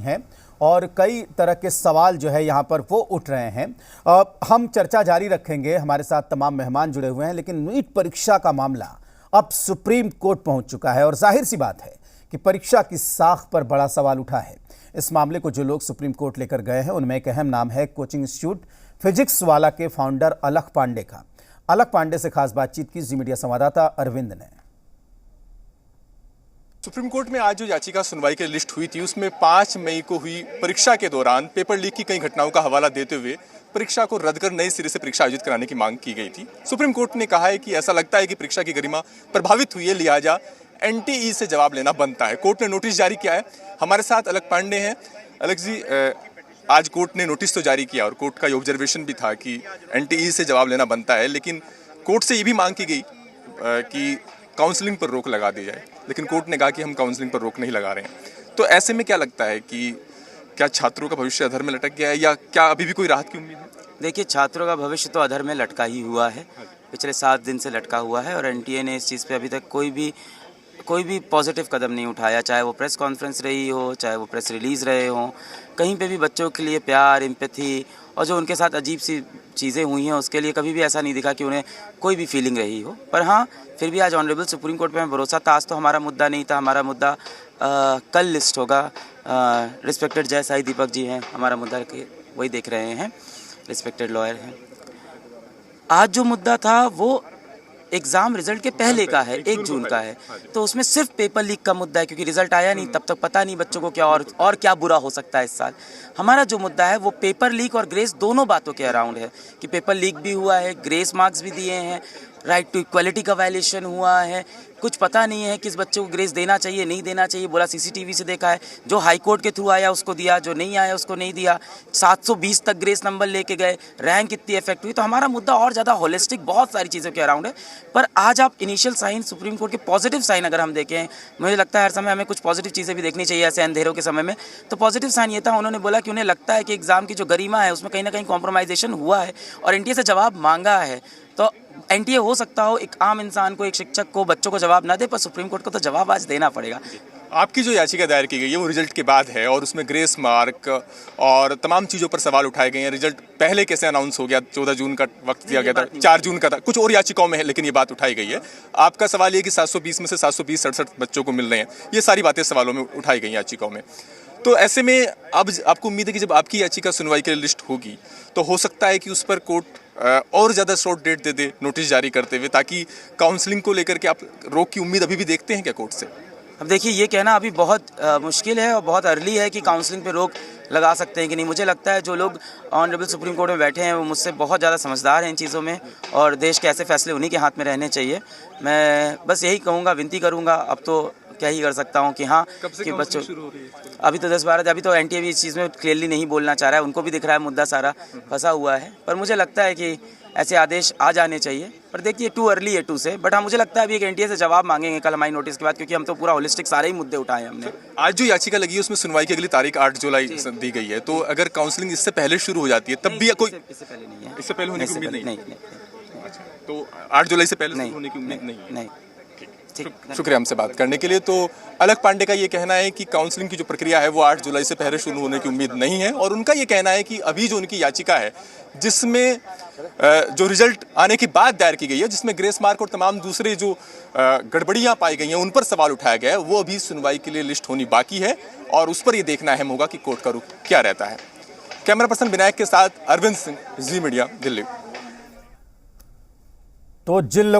हैं और कई तरह के सवाल जो है यहाँ पर वो उठ रहे हैं। हम चर्चा जारी रखेंगे, हमारे साथ तमाम मेहमान जुड़े हुए हैं, लेकिन नीट परीक्षा का मामला अब सुप्रीम कोर्ट पहुंच चुका है और जाहिर सी बात है कि परीक्षा की साख पर बड़ा सवाल उठा है। इस मामले को जो लोग सुप्रीम कोर्ट लेकर गए हैं उनमें एक अहम नाम है कोचिंग इंस्टीट्यूट फिजिक्स वाला के फाउंडर अलख पांडे का। अलख पांडे से खास बातचीत की जी मीडिया संवाददाता अरविंद ने। सुप्रीम कोर्ट में आज जो याचिका सुनवाई के लिस्ट हुई थी उसमें 5 मई को हुई परीक्षा के दौरान पेपर लीक की कई घटनाओं का हवाला देते हुए परीक्षा को रद्द कर नए सिरे से परीक्षा आयोजित कराने की मांग की गई थी। सुप्रीम कोर्ट ने कहा है कि ऐसा लगता है कि परीक्षा की गरिमा प्रभावित हुई है, लिहाजा एनटीई से जवाब लेना बनता है। कोर्ट ने नोटिस जारी किया है। हमारे साथ अलख पांडे हैं। अलख जी, आज कोर्ट ने नोटिस तो जारी किया और कोर्ट का ये ऑब्जर्वेशन भी था कि एनटीई से जवाब लेना बनता है, लेकिन कोर्ट से ये भी मांग की गई कि काउंसलिंग पर रोक लगा दी जाए, लेकिन कोर्ट ने कहा कि हम काउंसलिंग पर रोक नहीं लगा रहे हैं। तो ऐसे में क्या लगता है कि क्या छात्रों का भविष्य अधर में लटक गया है या क्या अभी भी कोई राहत की उम्मीद है? देखिए, छात्रों का भविष्य तो अधर में लटका ही हुआ है, पिछले 7 दिन से लटका हुआ है और एनटीए ने इस चीज़ पे अभी तक कोई भी पॉजिटिव कदम नहीं उठाया, चाहे वो प्रेस कॉन्फ्रेंस रही हो, चाहे वो प्रेस रिलीज़ रहे हों। कहीं पे भी बच्चों के लिए प्यार, एम्पैथी और जो उनके साथ अजीब सी चीज़ें हुई हैं उसके लिए कभी भी ऐसा नहीं दिखा कि उन्हें कोई भी फीलिंग रही हो। पर हाँ, फिर भी आज ऑनरेबल सुप्रीम कोर्ट पे हमें भरोसा था। आज तो हमारा मुद्दा नहीं था, हमारा मुद्दा कल लिस्ट होगा। रिस्पेक्टेड जय साई दीपक जी हैं हमारा मुद्दा के, वही देख रहे हैं, रिस्पेक्टेड लॉयर हैं। आज जो मुद्दा था वो एग्ज़ाम रिजल्ट के पहले का है, 1 जून का है, तो उसमें सिर्फ पेपर लीक का मुद्दा है क्योंकि रिजल्ट आया नहीं, तब तक पता नहीं बच्चों को क्या और क्या बुरा हो सकता है इस साल। हमारा जो मुद्दा है वो पेपर लीक और ग्रेस दोनों बातों के अराउंड है कि पेपर लीक भी हुआ है, ग्रेस मार्क्स भी दिए हैं, राइट टू इक्वलिटी का वायलेशन हुआ है। कुछ पता नहीं है किस बच्चे को ग्रेस देना चाहिए, नहीं देना चाहिए, बोला सीसीटीवी से देखा है, जो हाई कोर्ट के थ्रू आया उसको दिया, जो नहीं आया उसको नहीं दिया। 720 तक ग्रेस नंबर लेके गए, रैंक इतनी इफेक्ट हुई। तो हमारा मुद्दा और ज़्यादा होलिस्टिक बहुत सारी चीज़ों के अराउंड है। पर आज आप इनिशियल साइन, सुप्रीम कोर्ट के पॉजिटिव साइन अगर हम देखें, मुझे लगता है हर समय हमें कुछ पॉजिटिव चीज़ें भी देखनी चाहिए ऐसे अंधेरों के समय में। तो पॉजिटिव साइन ये था, उन्होंने बोला कि उन्हें लगता है कि एग्ज़ाम की जो गरिमा है उसमें कहीं ना कहीं कॉम्प्रोमाइजेशन हुआ है और एनटीए से जवाब मांगा है। तो एनटीए हो सकता हो एक आम इंसान को, एक शिक्षक को, बच्चों को जवाब ना दे, पर सुप्रीम कोर्ट को तो जवाब आज देना पड़ेगा। आपकी जो याचिका दायर की गई है वो रिजल्ट के बाद है और उसमें ग्रेस मार्क और तमाम चीज़ों पर सवाल उठाए गए हैं। रिजल्ट पहले कैसे अनाउंस हो गया, 14 जून का वक्त दिया गया था, 4 जून का था, कुछ और याचिकाओं में है, लेकिन ये बात उठाई गई है। आपका सवाल ये कि 720 में से 720-67 बच्चों को मिल रहे हैं, ये सारी बातें सवालों में उठाई गई याचिकाओं में। तो ऐसे में अब आपको उम्मीद है कि जब आपकी याचिका सुनवाई के लिए लिस्ट होगी तो हो सकता है कि उस पर कोर्ट और ज़्यादा शॉर्ट डेट दे दे नोटिस जारी करते हुए, ताकि काउंसलिंग को लेकर के आप रोक की उम्मीद अभी भी देखते हैं क्या कोर्ट से? अब देखिए, ये कहना अभी बहुत मुश्किल है और बहुत अर्ली है कि काउंसलिंग पे रोक लगा सकते हैं कि नहीं। मुझे लगता है जो लोग ऑनरेबल सुप्रीम कोर्ट में बैठे हैं वो मुझसे बहुत ज़्यादा समझदार हैं इन चीज़ों में और देश के ऐसे फैसले उन्हीं के हाथ में रहने चाहिए। मैं बस यही कहूँगा, विनती करूँगा, अब तो क्या ही कर सकता हूँ कि हाँ, कि बच्चों अभी तो 10-12, अभी तो एनटीए भी इस चीज़ में क्लियरली नहीं बोलना चाह रहा है, उनको भी दिख रहा है मुद्दा सारा फंसा हुआ है। पर मुझे लगता है कि ऐसे आदेश आ जाने चाहिए, पर देखिए टू अर्ली है टू से। बट हाँ, मुझे लगता है अभी एक एनटीए से जवाब मांगेंगे कल हमारी नोटिस के बाद, क्योंकि हम तो पूरा होलिस्टिक सारे ही मुद्दे उठाए हमने। आज जो याचिका लगी है उसमें सुनवाई की अगली तारीख 8 जुलाई दी गई है, तो अगर काउंसलिंग इससे पहले शुरू हो जाती है तब भी कोई इससे पहले नहीं है, इससे पहले होने की उम्मीद नहीं? अच्छा, तो 8 जुलाई से पहले होने की उम्मीद नहीं? शुक्रिया हमसे बात करने के लिए। तो अलख पांडे का ये कहना है कि काउंसलिंग की जो प्रक्रिया है वो 8 जुलाई से पहले शुरू होने की उम्मीद नहीं है और उनका ये कहना है कि अभी जो उनकी याचिका है जिसमें जो रिजल्ट आने के बाद दायर की गई है, जिसमें ग्रेस मार्क और तमाम दूसरे जो गड़बड़ियां पाई गई हैं उन पर सवाल उठाया गया है, वो अभी सुनवाई के लिए लिस्ट होनी बाकी है और उस पर यह देखना अहम होगा कि कोर्ट का रुख क्या रहता है। कैमरा पर्सन विनायक के साथ अरविंद सिंह, जी मीडिया, दिल्ली। तो जिन लोगों